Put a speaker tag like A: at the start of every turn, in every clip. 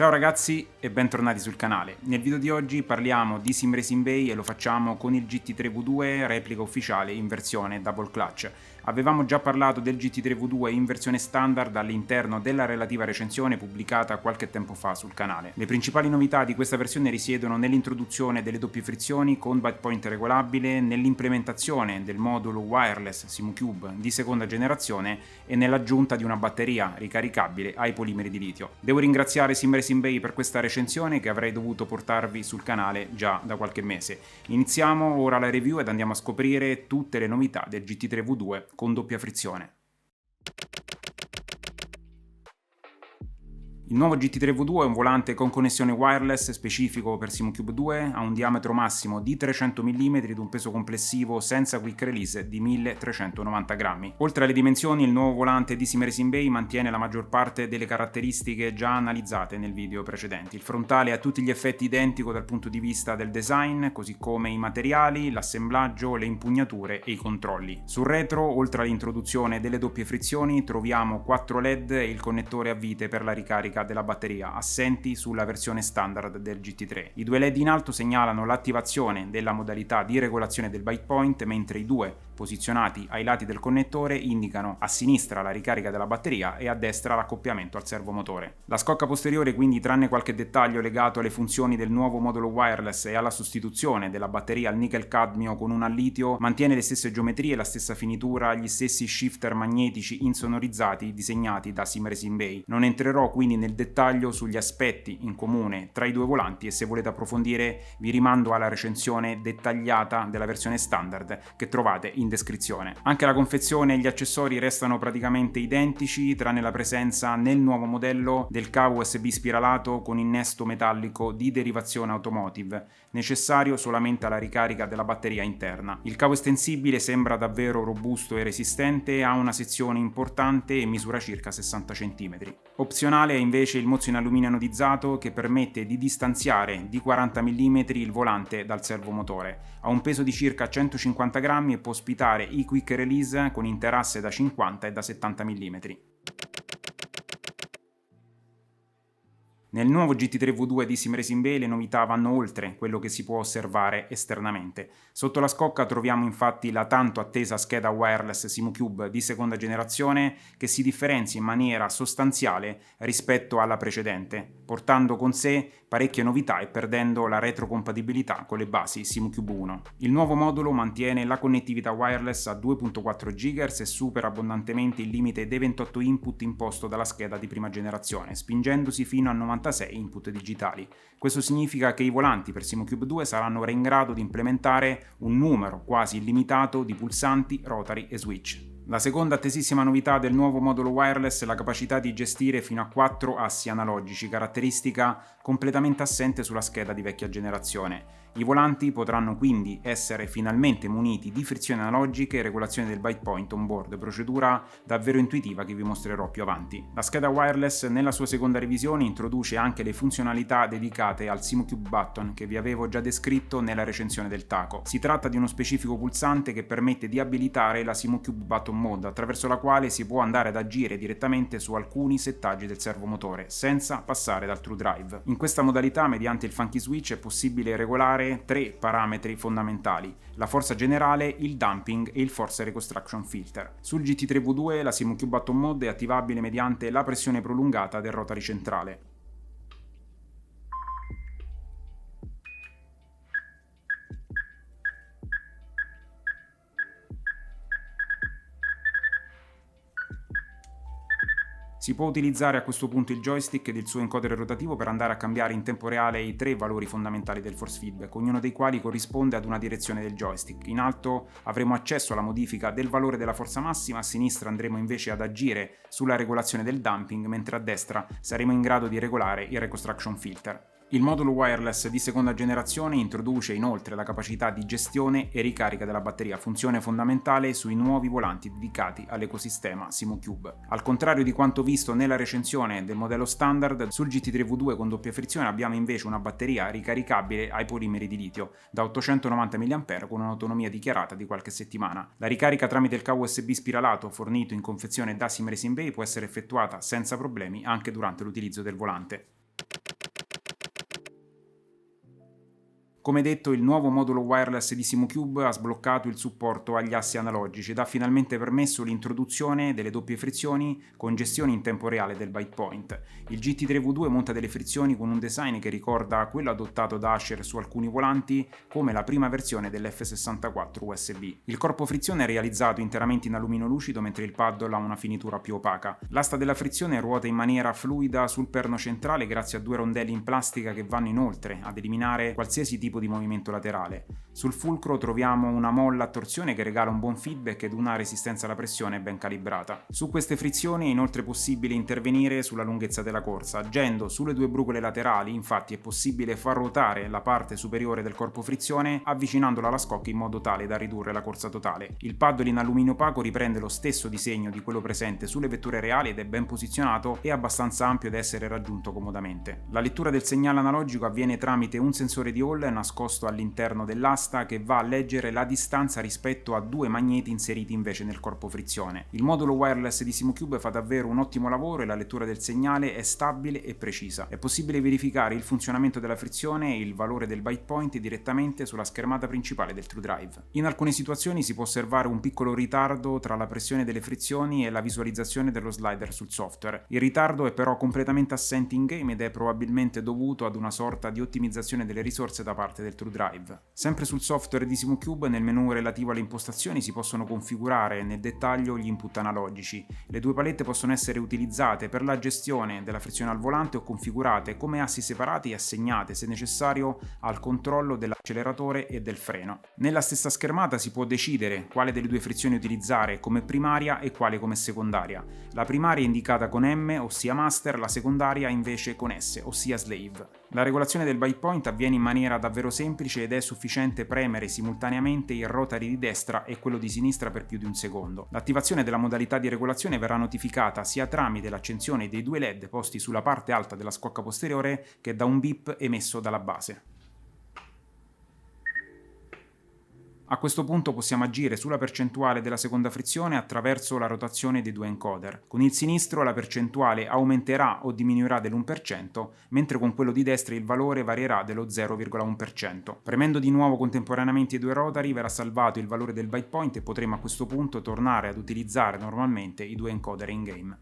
A: Ciao ragazzi e bentornati sul canale. Nel video di oggi parliamo di Sim Racing Bay e lo facciamo con il GT3V2 replica ufficiale in versione double clutch. Avevamo già parlato del GT3V2 in versione standard all'interno della relativa recensione pubblicata qualche tempo fa sul canale. Le principali novità di questa versione risiedono nell'introduzione delle doppie frizioni con bite point regolabile, nell'implementazione del modulo wireless SimuCube di seconda generazione e nell'aggiunta di una batteria ricaricabile ai polimeri di litio. Devo ringraziare Sim Racing Bay per questa recensione che avrei dovuto portarvi sul canale già da qualche mese. Iniziamo ora la review ed andiamo a scoprire tutte le novità del GT3V2 con doppia frizione. Il nuovo GT3V2 è un volante con connessione wireless specifico per SimuCube 2, ha un diametro massimo di 300 mm ed un peso complessivo senza quick release di 1390 grammi. Oltre alle dimensioni, il nuovo volante di Sim Racing Bay mantiene la maggior parte delle caratteristiche già analizzate nel video precedenti. Il frontale è a tutti gli effetti identico dal punto di vista del design, così come i materiali, l'assemblaggio, le impugnature e i controlli. Sul retro, oltre all'introduzione delle doppie frizioni, troviamo 4 LED e il connettore a vite per la ricarica della batteria, assenti sulla versione standard del GT3. I due LED in alto segnalano l'attivazione della modalità di regolazione del bite point, mentre i due posizionati ai lati del connettore indicano a sinistra la ricarica della batteria e a destra l'accoppiamento al servomotore. La scocca posteriore, quindi, tranne qualche dettaglio legato alle funzioni del nuovo modulo wireless e alla sostituzione della batteria al nickel cadmio con una al litio, mantiene le stesse geometrie, la stessa finitura, gli stessi shifter magnetici insonorizzati disegnati da Sim Racing Bay. Non entrerò quindi nel dettaglio sugli aspetti in comune tra i due volanti e se volete approfondire vi rimando alla recensione dettagliata della versione standard che trovate in descrizione. Anche la confezione e gli accessori restano praticamente identici, tranne la presenza nel nuovo modello del cavo USB spiralato con innesto metallico di derivazione automotive, necessario solamente alla ricarica della batteria interna. Il cavo estensibile sembra davvero robusto e resistente, ha una sezione importante e misura circa 60 cm. Opzionale è invece il mozzo in alluminio anodizzato che permette di distanziare di 40 mm il volante dal servomotore. Ha un peso di circa 150 grammi e può ospitare i quick release con interasse da 50 e da 70 mm. Nel nuovo GT3V2 di Sim Racing Bay le novità vanno oltre quello che si può osservare esternamente. Sotto la scocca troviamo infatti la tanto attesa scheda wireless SimuCube di seconda generazione che si differenzia in maniera sostanziale rispetto alla precedente, portando con sé parecchie novità e perdendo la retrocompatibilità con le basi SimuCube 1. Il nuovo modulo mantiene la connettività wireless a 2.4 GHz e supera abbondantemente il limite dei 28 input imposto dalla scheda di prima generazione, spingendosi fino a 96 input digitali. Questo significa che i volanti per SimuCube 2 saranno ora in grado di implementare un numero quasi illimitato di pulsanti, rotari e switch. La seconda attesissima novità del nuovo modulo wireless è la capacità di gestire fino a 4 assi analogici, caratteristica completamente assente sulla scheda di vecchia generazione. I volanti potranno quindi essere finalmente muniti di frizioni analogiche e regolazione del bite point on board, procedura davvero intuitiva che vi mostrerò più avanti. La scheda wireless nella sua seconda revisione introduce anche le funzionalità dedicate al SimuCube Button che vi avevo già descritto nella recensione del Taco. Si tratta di uno specifico pulsante che permette di abilitare la SimuCube Button Mode, attraverso la quale si può andare ad agire direttamente su alcuni settaggi del servomotore senza passare dal True Drive. In questa modalità, mediante il funky switch, è possibile regolare 3 parametri fondamentali: la forza generale, il damping e il force reconstruction filter. Sul GT3V2 la SimuCube Button Mode è attivabile mediante la pressione prolungata del rotary centrale. Si può utilizzare a questo punto il joystick ed il suo encoder rotativo per andare a cambiare in tempo reale i 3 valori fondamentali del force feedback, ognuno dei quali corrisponde ad una direzione del joystick. In alto avremo accesso alla modifica del valore della forza massima, a sinistra andremo invece ad agire sulla regolazione del damping, mentre a destra saremo in grado di regolare il reconstruction filter. Il modulo wireless di seconda generazione introduce inoltre la capacità di gestione e ricarica della batteria, funzione fondamentale sui nuovi volanti dedicati all'ecosistema SimuCube. Al contrario di quanto visto nella recensione del modello standard, sul GT3V2 con doppia frizione abbiamo invece una batteria ricaricabile ai polimeri di litio da 890 mAh con un'autonomia dichiarata di qualche settimana. La ricarica tramite il cavo USB spiralato fornito in confezione da Sim Racing Bay può essere effettuata senza problemi anche durante l'utilizzo del volante. Come detto, il nuovo modulo wireless di SimuCube ha sbloccato il supporto agli assi analogici ed ha finalmente permesso l'introduzione delle doppie frizioni con gestione in tempo reale del byte point. Il GT3V2 monta delle frizioni con un design che ricorda quello adottato da Acer su alcuni volanti come la prima versione dell'F64 USB. Il corpo frizione è realizzato interamente in alluminio lucido mentre il paddle ha una finitura più opaca. L'asta della frizione ruota in maniera fluida sul perno centrale grazie a due rondelli in plastica che vanno inoltre ad eliminare qualsiasi tipo di movimento laterale. Sul fulcro troviamo una molla a torsione che regala un buon feedback ed una resistenza alla pressione ben calibrata. Su queste frizioni è inoltre possibile intervenire sulla lunghezza della corsa. Agendo sulle due brucole laterali, infatti, è possibile far ruotare la parte superiore del corpo frizione avvicinandola alla scocca in modo tale da ridurre la corsa totale. Il paddle in alluminio opaco riprende lo stesso disegno di quello presente sulle vetture reali ed è ben posizionato e abbastanza ampio da essere raggiunto comodamente. La lettura del segnale analogico avviene tramite un sensore di Hall nascosto all'interno dell'asta che va a leggere la distanza rispetto a due magneti inseriti invece nel corpo frizione. Il modulo wireless di SimuCube fa davvero un ottimo lavoro e la lettura del segnale è stabile e precisa. È possibile verificare il funzionamento della frizione e il valore del byte point direttamente sulla schermata principale del TrueDrive. In alcune situazioni si può osservare un piccolo ritardo tra la pressione delle frizioni e la visualizzazione dello slider sul software. Il ritardo è però completamente assente in game ed è probabilmente dovuto ad una sorta di ottimizzazione delle risorse da parte del TrueDrive. Sempre sul software di SimuCube, nel menu relativo alle impostazioni si possono configurare nel dettaglio gli input analogici. Le due palette possono essere utilizzate per la gestione della frizione al volante o configurate come assi separati e assegnate, se necessario, al controllo dell'acceleratore e del freno. Nella stessa schermata si può decidere quale delle due frizioni utilizzare come primaria e quale come secondaria. La primaria è indicata con M, ossia master, la secondaria invece con S, ossia slave. La regolazione del byte point avviene in maniera davvero semplice ed è sufficiente premere simultaneamente il rotary di destra e quello di sinistra per più di un secondo. L'attivazione della modalità di regolazione verrà notificata sia tramite l'accensione dei due LED posti sulla parte alta della scocca posteriore che da un beep emesso dalla base. A questo punto possiamo agire sulla percentuale della seconda frizione attraverso la rotazione dei due encoder. Con il sinistro la percentuale aumenterà o diminuirà dell'1%, mentre con quello di destra il valore varierà dello 0,1%. Premendo di nuovo contemporaneamente i due rotary verrà salvato il valore del byte point e potremo a questo punto tornare ad utilizzare normalmente i due encoder in game.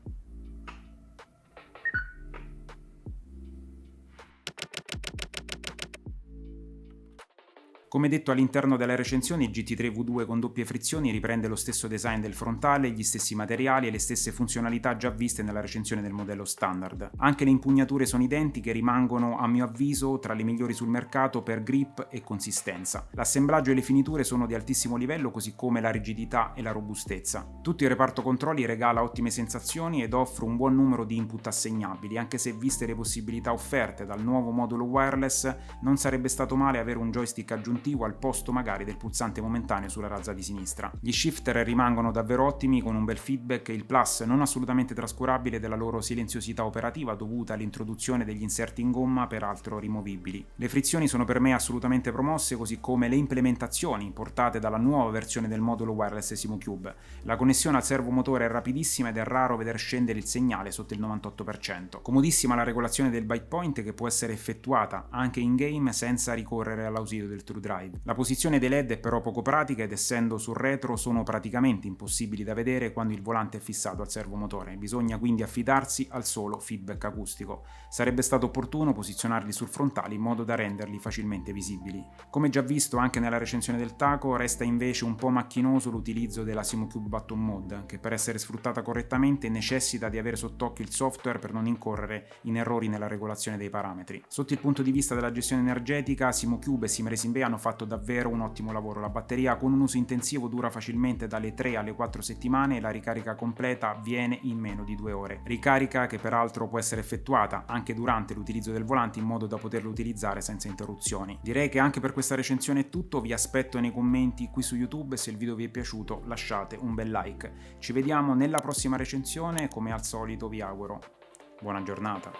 A: Come detto all'interno della recensione, il GT3V2 con doppie frizioni riprende lo stesso design del frontale, gli stessi materiali e le stesse funzionalità già viste nella recensione del modello standard. Anche le impugnature sono identiche e rimangono, a mio avviso, tra le migliori sul mercato per grip e consistenza. L'assemblaggio e le finiture sono di altissimo livello, così come la rigidità e la robustezza. Tutto il reparto controlli regala ottime sensazioni ed offre un buon numero di input assegnabili, anche se viste le possibilità offerte dal nuovo modulo wireless non sarebbe stato male avere un joystick aggiuntivo al posto magari del pulsante momentaneo sulla razza di sinistra. Gli shifter rimangono davvero ottimi con un bel feedback e il plus non assolutamente trascurabile della loro silenziosità operativa dovuta all'introduzione degli inserti in gomma peraltro rimovibili. Le frizioni sono per me assolutamente promosse, così come le implementazioni portate dalla nuova versione del modulo wireless SimuCube. La connessione al servomotore è rapidissima ed è raro veder scendere il segnale sotto il 98%. Comodissima la regolazione del byte point che può essere effettuata anche in game senza ricorrere all'ausilio del TrueDrive. La posizione dei LED è però poco pratica ed essendo sul retro sono praticamente impossibili da vedere quando il volante è fissato al servomotore, bisogna quindi affidarsi al solo feedback acustico. Sarebbe stato opportuno posizionarli sul frontale in modo da renderli facilmente visibili. Come già visto anche nella recensione del Taco, resta invece un po' macchinoso l'utilizzo della SimuCube Button Mode, che per essere sfruttata correttamente necessita di avere sott'occhio il software per non incorrere in errori nella regolazione dei parametri. Sotto il punto di vista della gestione energetica, SimuCube e SimRacing hanno fatto davvero un ottimo lavoro. La batteria con un uso intensivo dura facilmente dalle 3 alle 4 settimane e la ricarica completa avviene in meno di 2 ore. Ricarica che peraltro può essere effettuata anche durante l'utilizzo del volante in modo da poterlo utilizzare senza interruzioni. Direi che anche per questa recensione è tutto, vi aspetto nei commenti qui su YouTube e se il video vi è piaciuto lasciate un bel like. Ci vediamo nella prossima recensione, come al solito vi auguro buona giornata.